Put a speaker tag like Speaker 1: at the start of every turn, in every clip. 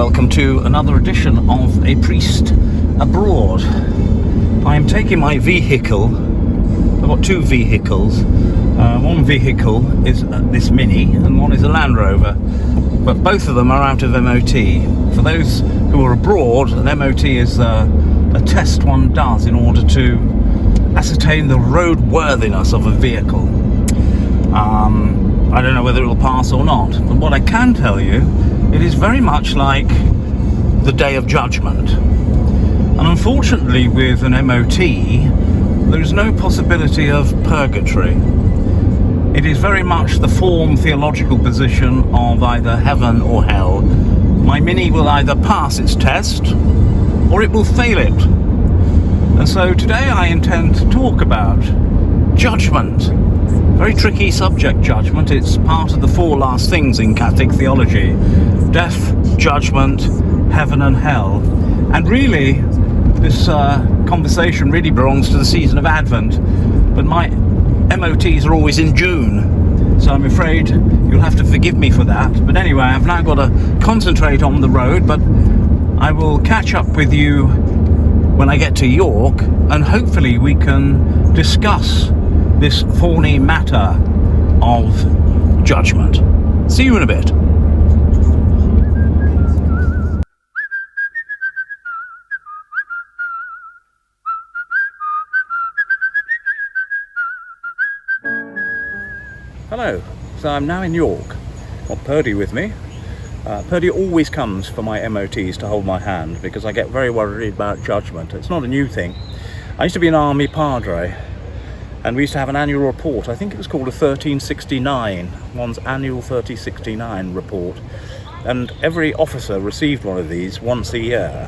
Speaker 1: welcome to another edition of A Priest Abroad. I am taking my vehicle. I've got two vehicles. One vehicle is this Mini and one is a Land Rover, but both of them are out of MOT. For those who are abroad, an MOT is a test one does in order to ascertain the roadworthiness of a vehicle. I don't know whether it will pass or not, but what I can tell you, it is very much like the Day of Judgment. And unfortunately with an MOT, there is no possibility of purgatory. It is very much the form theological position of either heaven or hell. My Mini will either pass its test or it will fail it. And so today I intend to talk about judgment. Very tricky subject, judgment. It's part of the four last things in Catholic theology: death, judgment, heaven and hell. And really, this conversation really belongs to the season of Advent, but my MOTs are always in June, so I'm afraid you'll have to forgive me for that. But anyway, I've now got to concentrate on the road, but I will catch up with you when I get to York, and hopefully we can discuss this thorny matter of judgment. See you in a bit. Hello, so I'm now in York. Got Purdy with me. Purdy always comes for my MOTs to hold my hand because I get very worried about judgment. It's not a new thing. I used to be an army padre, and we used to have an annual report. I think it was called a 1369, one's annual 1369 report. And every officer received one of these once a year.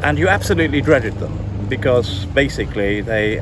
Speaker 1: And you absolutely dreaded them because basically they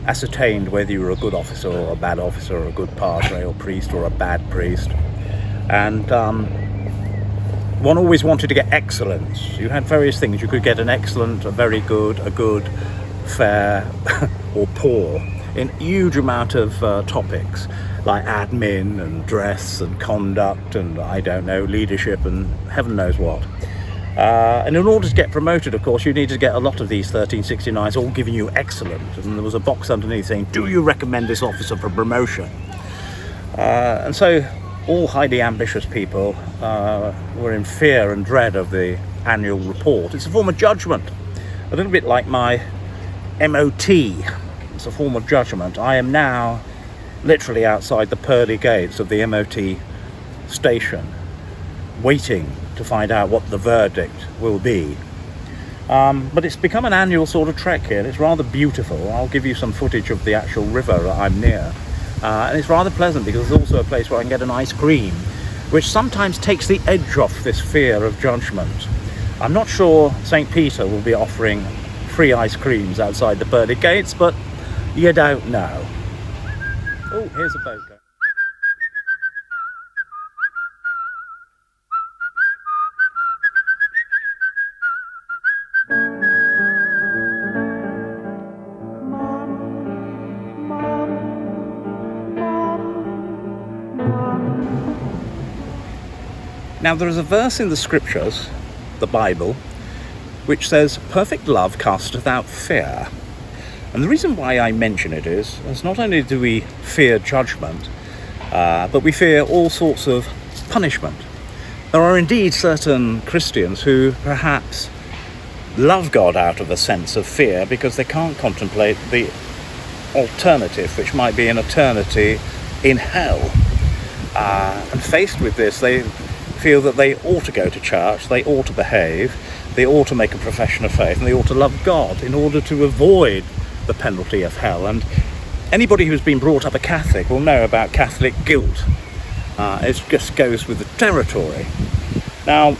Speaker 1: ascertained whether you were a good officer or a bad officer, or a good padre or priest or a bad priest. And one always wanted to get excellence. You had various things. You could get an excellent, a very good, a good, fair, or poor, in huge amount of topics like admin and dress and conduct and I don't know, leadership and heaven knows what. And in order to get promoted, of course, you need to get a lot of these 1369s all giving you excellent, and there was a box underneath saying, do you recommend this officer for promotion? And so all highly ambitious people were in fear and dread of the annual report. It's a form of judgment, a little bit like my MOT. It's a form of judgment. I am now literally outside the pearly gates of the MOT station, waiting to find out what the verdict will be. But it's become an annual sort of trek here. It's rather beautiful. I'll give you some footage of the actual river that I'm near. And it's rather pleasant because there's also a place where I can get an ice cream, which sometimes takes the edge off this fear of judgment. I'm not sure St. Peter will be offering free ice creams outside the pearly gates, but you don't know. Oh, here's a boat going. Now, there is a verse in the scriptures, the Bible, which says, perfect love casteth out fear. And the reason why I mention it is not only do we fear judgment, but we fear all sorts of punishment. There are indeed certain Christians who perhaps love God out of a sense of fear because they can't contemplate the alternative, which might be an eternity in hell. And faced with this, they feel that they ought to go to church, they ought to behave, they ought to make a profession of faith, and they ought to love God in order to avoid the penalty of hell. And anybody who's been brought up a Catholic will know about Catholic guilt. It just goes with the territory. Now,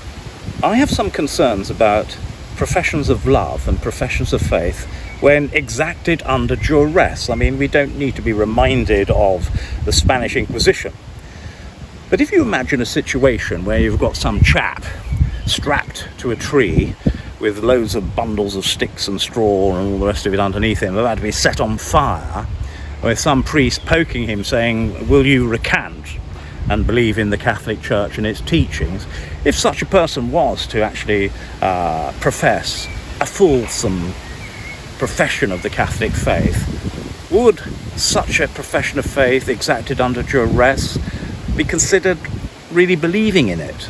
Speaker 1: I have some concerns about professions of love and professions of faith when exacted under duress. I mean, we don't need to be reminded of the Spanish Inquisition. But if you imagine a situation where you've got some chap strapped to a tree with loads of bundles of sticks and straw and all the rest of it underneath him, about to be set on fire, with some priest poking him saying, will you recant? and believe in the Catholic Church and its teachings, if such a person was to actually profess a fulsome profession of the Catholic faith, would such a profession of faith exacted under duress be considered really believing in it?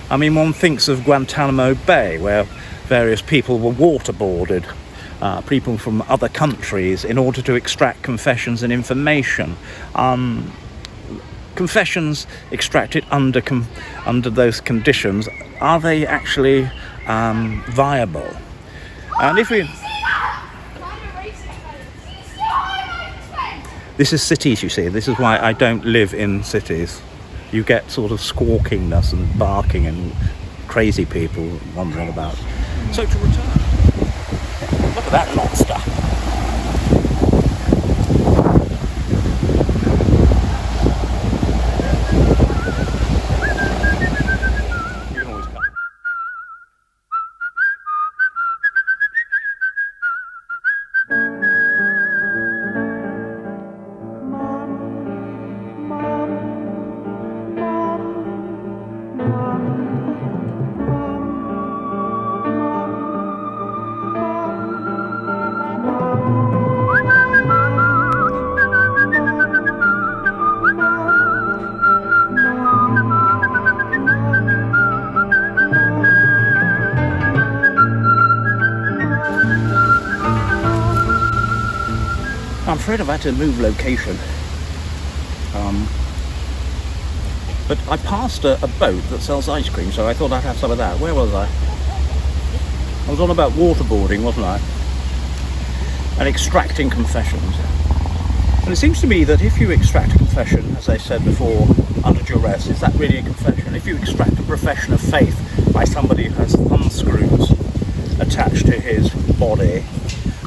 Speaker 1: I mean, one thinks of Guantanamo Bay, where various people were waterboarded, people from other countries, in order to extract confessions and information. Confessions extracted under those conditions, are they actually viable? And if we... This is cities, you see. This is why I don't live in cities. You get sort of squawkingness and barking and crazy people wandering about. So to return, look at that monster. You can always come. I'm afraid I've had to move location. But I passed a boat that sells ice cream, so I thought I'd have some of that. Where was I? I was on about waterboarding, wasn't I? And extracting confessions. And it seems to me that if you extract a confession, as I said before, under duress, is that really a confession? If you extract a profession of faith by somebody who has thumb screws attached to his body,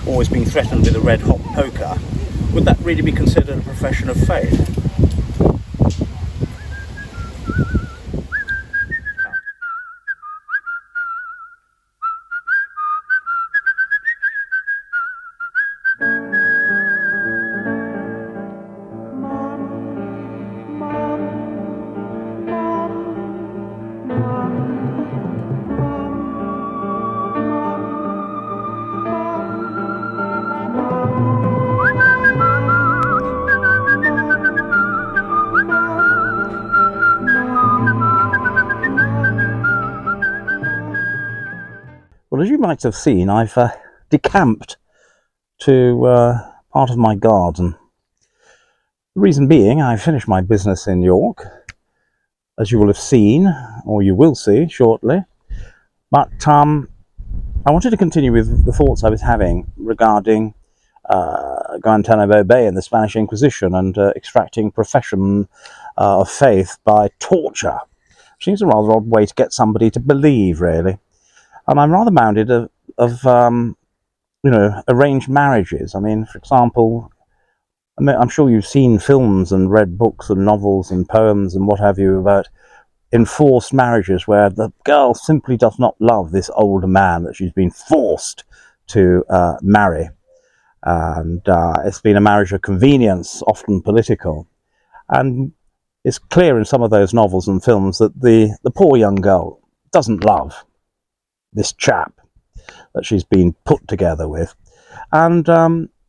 Speaker 1: or is being threatened with a red hot poker, would that really be considered a profession of faith? Well, as you might have seen, I've decamped to part of my garden. The reason being, I finished my business in York, as you will have seen, or you will see shortly. But I wanted to continue with the thoughts I was having regarding Guantanamo Bay and the Spanish Inquisition and extracting profession of faith by torture. Seems a rather odd way to get somebody to believe, really. And I'm rather minded of arranged marriages. I mean, for example, I'm sure you've seen films and read books and novels and poems and what have you about enforced marriages where the girl simply does not love this older man that she's been forced to marry. And it's been a marriage of convenience, often political. And it's clear in some of those novels and films that the poor young girl doesn't love this chap that she's been put together with. And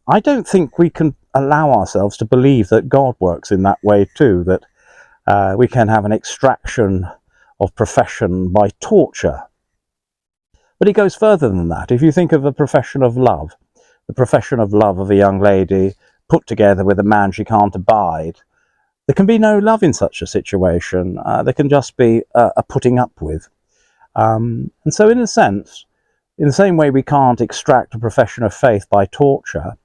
Speaker 1: I don't think we can allow ourselves to believe that God works in that way too, that we can have an extraction of profession by torture. But it goes further than that. If you think of a profession of love, the profession of love of a young lady put together with a man she can't abide, there can be no love in such a situation. There can just be a putting up with. And so in a sense, in the same way we can't extract a profession of faith by torture,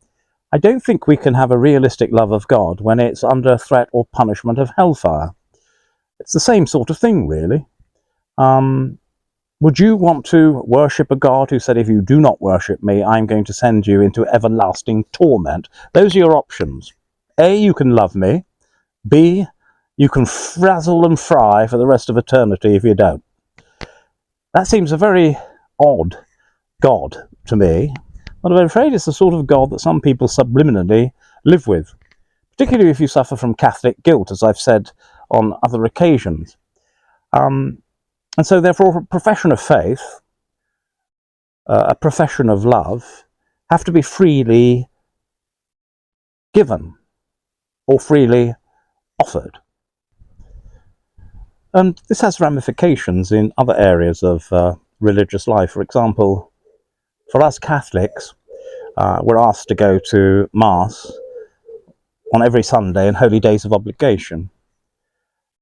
Speaker 1: I don't think we can have a realistic love of God when it's under threat or punishment of hellfire. It's the same sort of thing, really. Would you want to worship a God who said, if you do not worship me, I'm going to send you into everlasting torment? Those are your options. A, you can love me. B, you can frazzle and fry for the rest of eternity if you don't. That seems a very odd God to me, but I'm afraid it's the sort of God that some people subliminally live with, particularly if you suffer from Catholic guilt, as I've said on other occasions. And so therefore a profession of faith, a profession of love, have to be freely given or freely offered. And this has ramifications in other areas of religious life. For example, for us Catholics, we're asked to go to Mass on every Sunday and holy days of obligation.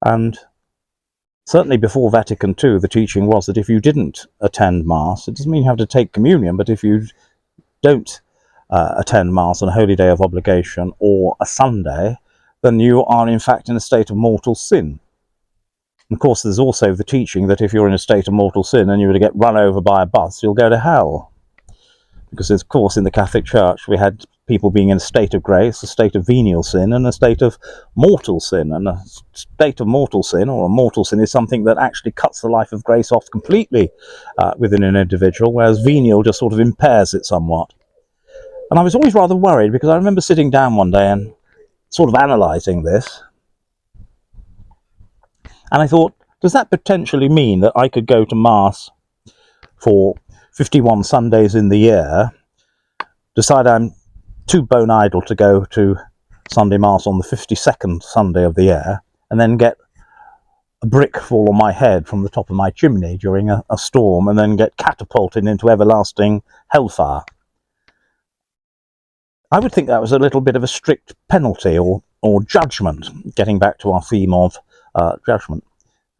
Speaker 1: And certainly before Vatican II, the teaching was that if you didn't attend Mass, it doesn't mean you have to take communion, but if you don't attend Mass on a holy day of obligation or a Sunday, then you are in fact in a state of mortal sin. And of course, there's also the teaching that if you're in a state of mortal sin and you were to get run over by a bus, you'll go to hell. Because, of course, in the Catholic Church, we had people being in a state of grace, a state of venial sin, and a state of mortal sin. And a state of mortal sin, or a mortal sin, is something that actually cuts the life of grace off completely within an individual, whereas venial just sort of impairs it somewhat. And I was always rather worried, because I remember sitting down one day and sort of analysing this, and I thought, does that potentially mean that I could go to Mass for 51 Sundays in the year, decide I'm too bone idle to go to Sunday Mass on the 52nd Sunday of the year, and then get a brick fall on my head from the top of my chimney during a storm, and then get catapulted into everlasting hellfire? I would think that was a little bit of a strict penalty or judgment, getting back to our theme of judgment.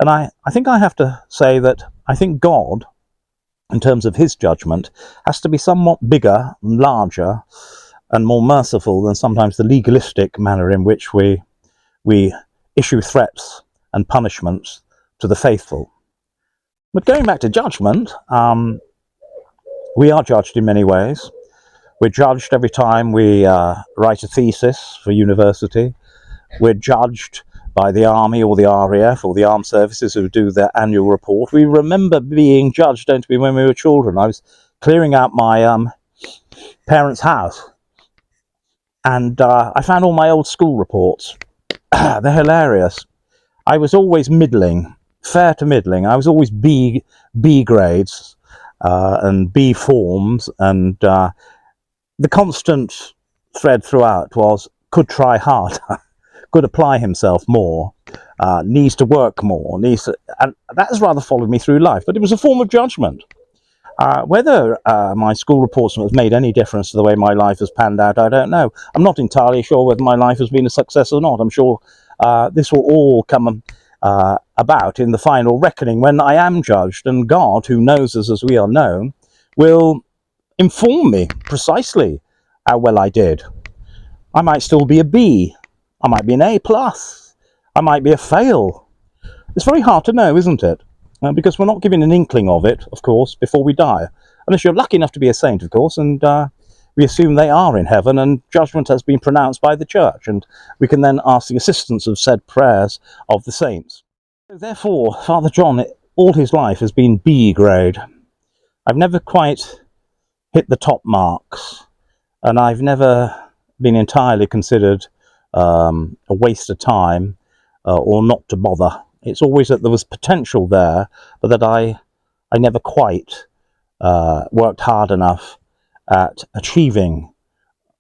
Speaker 1: And I think I have to say that I think God, in terms of his judgment, has to be somewhat bigger and larger and more merciful than sometimes the legalistic manner in which we issue threats and punishments to the faithful. But going back to judgment, we are judged in many ways. We're judged every time we write a thesis for university. We're judged by the Army or the RAF or the Armed Services who do their annual report. We remember being judged, don't we, when we were children. I was clearing out my parents' house, and I found all my old school reports. They're hilarious. I was always middling, fair to middling. I was always B grades and B forms, and the constant thread throughout was could try harder, could apply himself more, needs to work more, and that has rather followed me through life. But it was a form of judgment. Whether my school reports have made any difference to the way my life has panned out, I don't know. I'm not entirely sure whether my life has been a success or not. I'm sure this will all come about in the final reckoning when I am judged, and God, who knows us as we are known, will inform me precisely how well I did. I might still be a B. I might be an A+. I might be a fail. It's very hard to know, isn't it? Because we're not given an inkling of it, of course, before we die. Unless you're lucky enough to be a saint, of course, and we assume they are in heaven, and judgment has been pronounced by the church, and we can then ask the assistance of said prayers of the saints. Therefore, Father John, all his life, has been B grade. I've never quite hit the top marks, and I've never been entirely considered a waste of time or not to bother. It's always that there was potential there, but that I never quite worked hard enough at achieving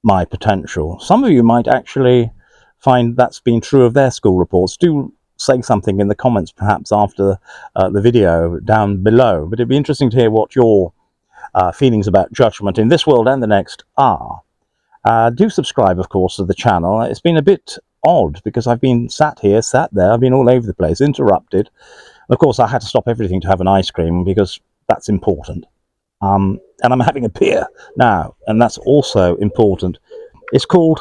Speaker 1: my potential. Some of you might actually find that's been true of their school reports. Do say something in the comments perhaps after the video down below, but it'd be interesting to hear what your feelings about judgment in this world and the next are. Do subscribe, of course, to the channel. It's been a bit odd because I've been sat here, sat there, I've been all over the place, interrupted. Of course, I had to stop everything to have an ice cream because that's important. And I'm having a beer now, and that's also important. It's called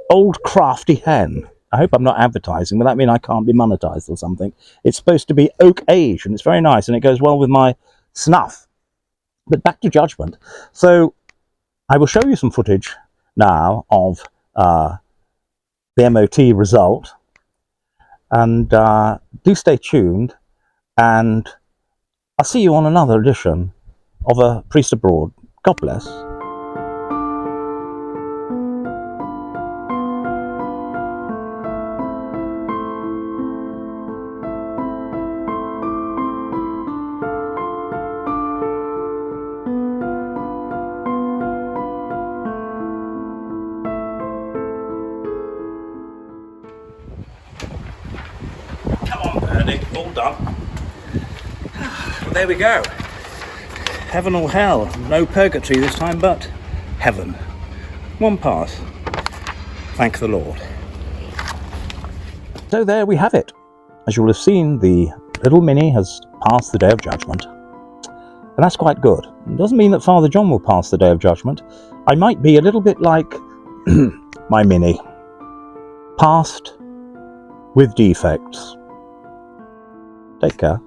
Speaker 1: Old Crafty Hen. I hope I'm not advertising, but that means I can't be monetized or something. It's supposed to be oak age, and it's very nice, and it goes well with my snuff. But back to judgment. So I will show you some footage now of the MOT result, and do stay tuned, and I'll see you on another edition of A Priest Abroad. God bless. ready, all done. There we go. Heaven or hell. No purgatory this time, but heaven. One pass. Thank the Lord. So there we have it. As you'll have seen, the little Minnie has passed the Day of Judgment. And that's quite good. It doesn't mean that Father John will pass the Day of Judgment. I might be a little bit like my Minnie. Passed with defects. Take care.